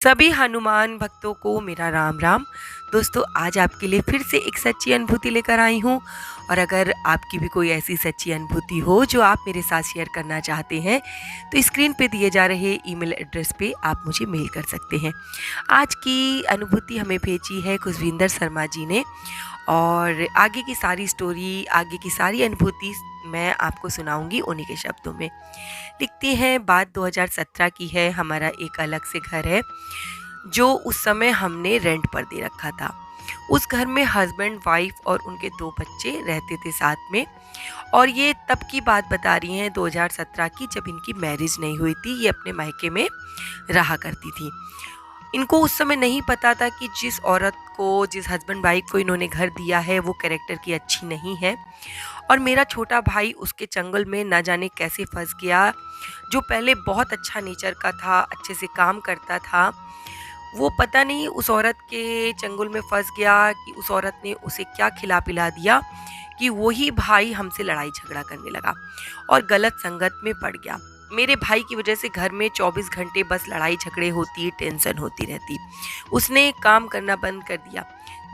सभी हनुमान भक्तों को मेरा राम राम। दोस्तों, आज आपके लिए फिर से एक सच्ची अनुभूति लेकर आई हूँ। और अगर आपकी भी कोई ऐसी सच्ची अनुभूति हो जो आप मेरे साथ शेयर करना चाहते हैं तो स्क्रीन पे दिए जा रहे ईमेल एड्रेस पे आप मुझे मेल कर सकते हैं। आज की अनुभूति हमें भेजी है खुशविंदर शर्मा जी ने, और आगे की सारी स्टोरी, आगे की सारी अनुभूति मैं आपको सुनाऊंगी उन्हीं के शब्दों में। लिखती हैं, बात 2017 की है। हमारा एक अलग से घर है जो उस समय हमने रेंट पर दे रखा था। उस घर में हस्बैंड, वाइफ और उनके 2 बच्चे रहते थे साथ में। और ये तब की बात बता रही हैं, 2017 की, जब इनकी मैरिज नहीं हुई थी। ये अपने मायके में रहा करती थी। इनको उस समय नहीं पता था कि जिस औरत को, जिस हस्बैंड वाइफ को इन्होंने घर दिया है वो कैरेक्टर की अच्छी नहीं है। और मेरा छोटा भाई उसके चंगुल में न जाने कैसे फंस गया। जो पहले बहुत अच्छा नेचर का था, अच्छे से काम करता था, वो पता नहीं उस औरत के चंगुल में फंस गया कि उस औरत ने उसे क्या खिला पिला दिया कि वही भाई हमसे लड़ाई झगड़ा करने लगा और गलत संगत में पड़ गया। मेरे भाई की वजह से घर में 24 घंटे बस लड़ाई झगड़े होती, टेंशन होती रहती। उसने काम करना बंद कर दिया।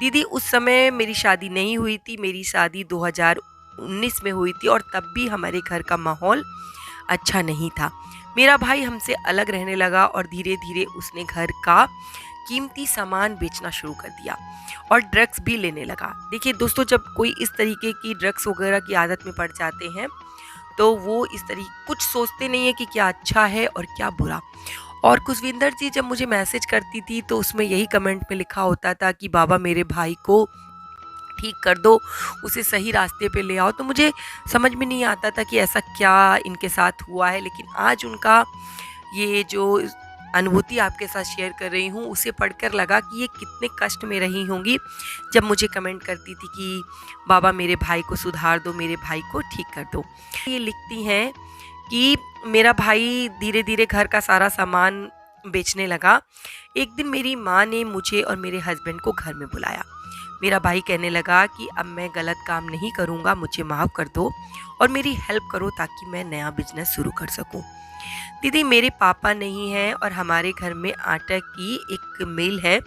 दीदी, उस समय मेरी शादी नहीं हुई थी। मेरी शादी 2019 में हुई थी और तब भी हमारे घर का माहौल अच्छा नहीं था। मेरा भाई हमसे अलग रहने लगा और धीरे धीरे उसने घर का कीमती सामान बेचना शुरू कर दिया और ड्रग्स भी लेने लगा। देखिए दोस्तों, जब कोई इस तरीके की ड्रग्स वगैरह की आदत में पड़ जाते हैं तो वो इस तरीके कुछ सोचते नहीं है कि क्या अच्छा है और क्या बुरा। और खुशविंदर जी जब मुझे मैसेज करती थी तो उसमें यही कमेंट में लिखा होता था कि बाबा मेरे भाई को ठीक कर दो, उसे सही रास्ते पे ले आओ। तो मुझे समझ में नहीं आता था कि ऐसा क्या इनके साथ हुआ है। लेकिन आज उनका ये जो अनुभूति आपके साथ शेयर कर रही हूँ, उसे पढ़कर लगा कि ये कितने कष्ट में रही होंगी जब मुझे कमेंट करती थी कि बाबा मेरे भाई को सुधार दो, मेरे भाई को ठीक कर दो। ये लिखती हैं कि मेरा भाई धीरे धीरे घर का सारा सामान बेचने लगा। एक दिन मेरी माँ ने मुझे और मेरे हस्बैंड को घर में बुलाया। मेरा भाई कहने लगा कि अब मैं गलत काम नहीं करूँगा, मुझे माफ़ कर दो और मेरी हेल्प करो ताकि मैं नया बिजनेस शुरू कर सकूँ। दीदी, मेरे पापा नहीं हैं और हमारे घर में आटा की एक मिल है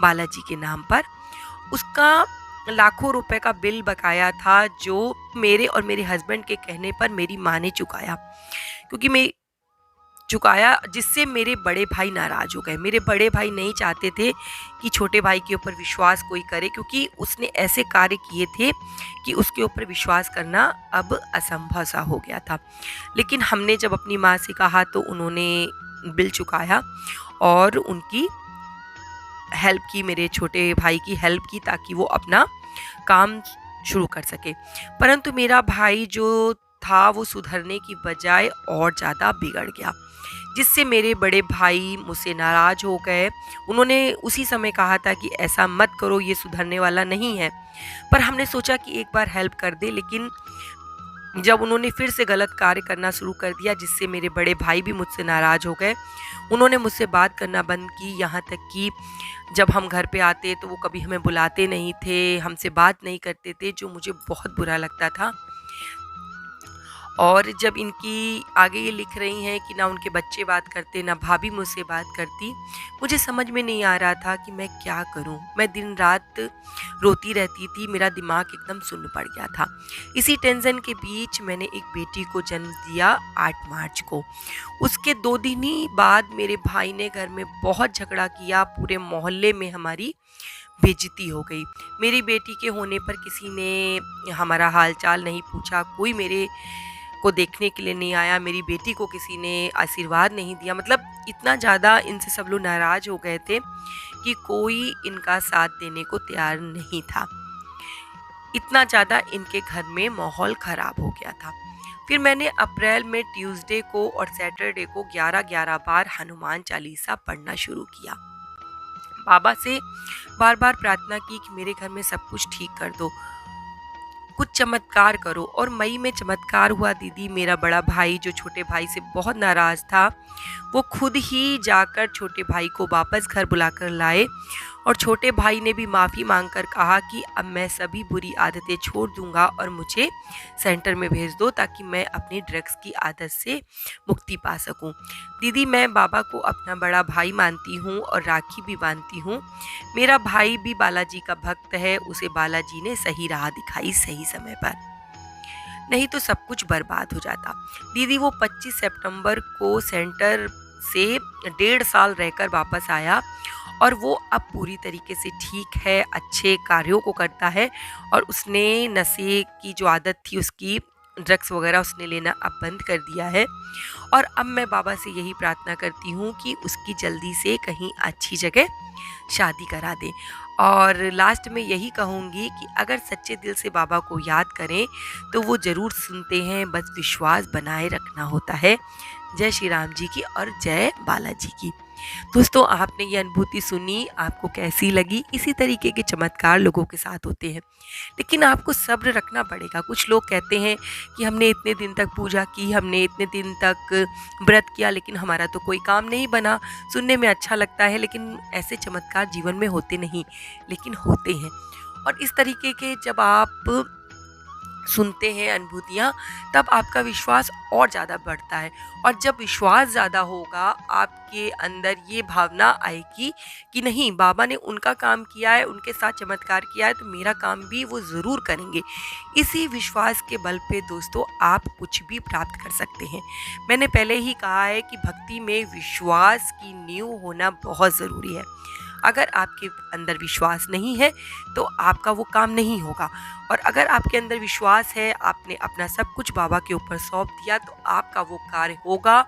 बालाजी के नाम पर। उसका लाखों रुपए का बिल बकाया था जो मेरे और मेरे हस्बैंड के कहने पर मेरी माँ ने चुकाया, क्योंकि मैं चुकाया, जिससे मेरे बड़े भाई नाराज हो गए। मेरे बड़े भाई नहीं चाहते थे कि छोटे भाई के ऊपर विश्वास कोई करे, क्योंकि उसने ऐसे कार्य किए थे कि उसके ऊपर विश्वास करना अब असंभव सा हो गया था। लेकिन हमने जब अपनी माँ से कहा तो उन्होंने बिल चुकाया और उनकी हेल्प की, मेरे छोटे भाई की हेल्प की, ताकि वो अपना काम शुरू कर सके। परंतु मेरा भाई जो था वो सुधरने की बजाय और ज़्यादा बिगड़ गया, जिससे मेरे बड़े भाई मुझसे नाराज़ हो गए। उन्होंने उसी समय कहा था कि ऐसा मत करो, ये सुधरने वाला नहीं है। पर हमने सोचा कि एक बार हेल्प कर दे। लेकिन जब उन्होंने फिर से गलत कार्य करना शुरू कर दिया, जिससे मेरे बड़े भाई भी मुझसे नाराज़ हो गए। उन्होंने मुझसे बात करना बंद की, यहाँ तक कि जब हम घर पे आते तो वो कभी हमें बुलाते नहीं थे, हमसे बात नहीं करते थे, जो मुझे बहुत बुरा लगता था। और जब इनकी आगे ये लिख रही हैं कि ना उनके बच्चे बात करते, ना भाभी मुझसे बात करती, मुझे समझ में नहीं आ रहा था कि मैं क्या करूं। मैं दिन रात रोती रहती थी, मेरा दिमाग एकदम सुन्न पड़ गया था। इसी टेंशन के बीच मैंने एक बेटी को जन्म दिया 8 मार्च को। उसके 2 दिन ही बाद मेरे भाई ने घर में बहुत झगड़ा किया। पूरे मोहल्ले में हमारी बेइज्जती हो गई। मेरी बेटी के होने पर किसी ने हमारा हालचाल नहीं पूछा, कोई मेरे को देखने के लिए नहीं आया, मेरी बेटी को किसी ने आशीर्वाद नहीं दिया। मतलब इतना ज़्यादा इनसे सब लोग नाराज़ हो गए थे कि कोई इनका साथ देने को तैयार नहीं था। इतना ज़्यादा इनके घर में माहौल ख़राब हो गया था। फिर मैंने अप्रैल में ट्यूसडे को और सैटरडे को 11-11 बार हनुमान चालीसा पढ़ना शुरू किया। बाबा से बार बार प्रार्थना की कि मेरे घर में सब कुछ ठीक कर दो, कुछ चमत्कार करो। और मई में चमत्कार हुआ दीदी। मेरा बड़ा भाई जो छोटे भाई से बहुत नाराज़ था, वो खुद ही जाकर छोटे भाई को वापस घर बुलाकर लाए और छोटे भाई ने भी माफ़ी मांगकर कहा कि अब मैं सभी बुरी आदतें छोड़ दूंगा और मुझे सेंटर में भेज दो ताकि मैं अपनी ड्रग्स की आदत से मुक्ति पा सकूं। दीदी, मैं बाबा को अपना बड़ा भाई मानती हूँ और राखी भी बांधती हूँ। मेरा भाई भी बालाजी का भक्त है, उसे बालाजी ने सही राह दिखाई सही समय पर, नहीं तो सब कुछ बर्बाद हो जाता। दीदी, वो 25 सितंबर को सेंटर से 1.5 साल रहकर वापस आया और वो अब पूरी तरीके से ठीक है, अच्छे कार्यों को करता है और उसने नशे की जो आदत थी उसकी, ड्रग्स वगैरह उसने लेना अब बंद कर दिया है। और अब मैं बाबा से यही प्रार्थना करती हूँ कि उसकी जल्दी से कहीं अच्छी जगह शादी करा दे। और लास्ट में यही कहूँगी कि अगर सच्चे दिल से बाबा को याद करें तो वो ज़रूर सुनते हैं, बस विश्वास बनाए रखना होता है। जय श्री राम जी की और जय बालाजी की। दोस्तों, आपने ये अनुभूति सुनी, आपको कैसी लगी? इसी तरीके के चमत्कार लोगों के साथ होते हैं, लेकिन आपको सब्र रखना पड़ेगा। कुछ लोग कहते हैं कि हमने इतने दिन तक पूजा की, हमने इतने दिन तक व्रत किया, लेकिन हमारा तो कोई काम नहीं बना। सुनने में अच्छा लगता है, लेकिन ऐसे चमत्कार जीवन में होते नहीं, लेकिन होते हैं। और इस तरीके के जब आप सुनते हैं अनुभूतियाँ, तब आपका विश्वास और ज़्यादा बढ़ता है। और जब विश्वास ज़्यादा होगा, आपके अंदर ये भावना आएगी कि नहीं, बाबा ने उनका काम किया है, उनके साथ चमत्कार किया है, तो मेरा काम भी वो ज़रूर करेंगे। इसी विश्वास के बल पे दोस्तों आप कुछ भी प्राप्त कर सकते हैं। मैंने पहले ही कहा है कि भक्ति में विश्वास की नींव होना बहुत ज़रूरी है। अगर आपके अंदर विश्वास नहीं है तो आपका वो काम नहीं होगा, और अगर आपके अंदर विश्वास है, आपने अपना सब कुछ बाबा के ऊपर सौंप दिया, तो आपका वो कार्य होगा,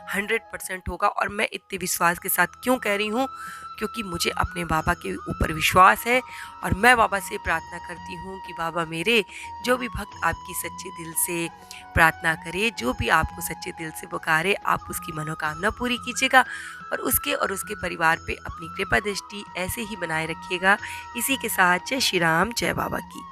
100% होगा। और मैं इतने विश्वास के साथ क्यों कह रही हूँ? क्योंकि मुझे अपने बाबा के ऊपर विश्वास है और मैं बाबा से प्रार्थना करती हूँ कि बाबा मेरे, जो भी भक्त आपकी सच्चे दिल से प्रार्थना करे, जो भी आपको सच्चे दिल से पुकारे, आप उसकी मनोकामना पूरी कीजिएगा और उसके परिवार पे अपनी कृपा दृष्टि ऐसे ही बनाए रखिएगा। इसी के साथ जय श्री राम, जय बाबा की।